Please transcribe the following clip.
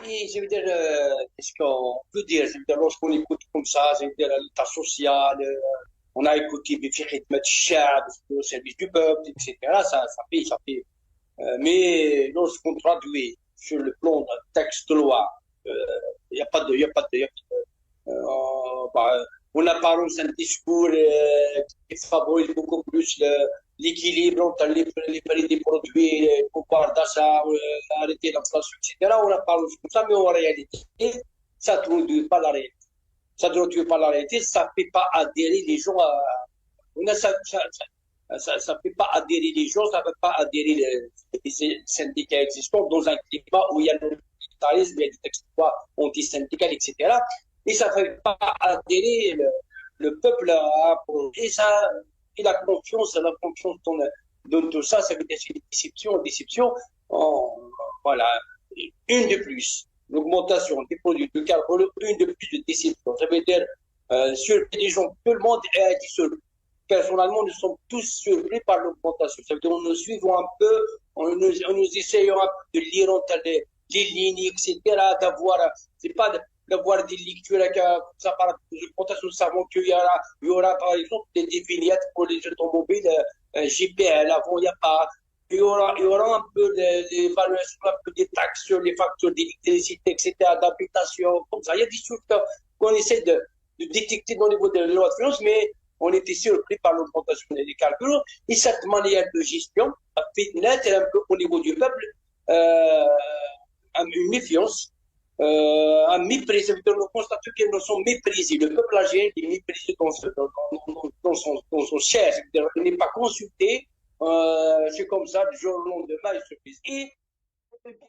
Et je veux dire, qu'est-ce qu'on peut dire? Je veux dire, lorsqu'on écoute comme ça, je veux dire, l'état social, on a écouté Bifirit Matchab, au service du peuple, etc. Ça fait, ça fait. Mais lorsqu'on traduit sur le plan d'un texte de loi, il n'y a pas de, il y a pas de, y a pas de bah, on a parlé d'un discours qui favorise beaucoup plus l'équilibre entre les prix des produits, le pouvoir d'achat, arrêter l'inflation, etc. On a parlé comme ça, mais en réalité, ça ne traduit pas la réalité. Ça ne traduit pas la réalité, ça ne fait pas adhérer les gens à. On a, ça fait pas adhérer les gens, ça ne fait pas adhérer les syndicats existants dans un climat où il y a le militarisme, il y a des textes anti-syndicales, etc. Et ça ne fait pas adhérer le peuple et ça, et la confiance dans tout ça, ça veut dire déception, déception. Voilà, une de plus. L'augmentation des produits de carbone, une de plus de déception. Ça veut dire, sur les gens, tout le monde est dissolu. Personnellement, nous sommes tous surpris par l'augmentation. Ça veut dire, nous suivons un peu, nous essayons un peu de lire entre les lignes, etc., c'est pas d'avoir des lectures avec, ça par l'augmentation, nous savons il y aura, par exemple, des vignettes pour les automobiles, GPL, avant, il n'y a pas, il y aura un peu d'évaluation, un peu des taxes sur les factures d'électricité, etc., d'habitation, comme ça. Il y a des choses qu'on essaie de détecter au niveau de la loi de finances, mais on était surpris par l'augmentation des calculs et cette manière de gestion a fait naître un peu au niveau du peuple une méfiance, un mépris. Nous constatons qu'ils nous sont méprisés. Le peuple algérien est méprisé dans son chair. Il n'est pas consulté. C'est comme ça, du jour au lendemain, il se prise. Et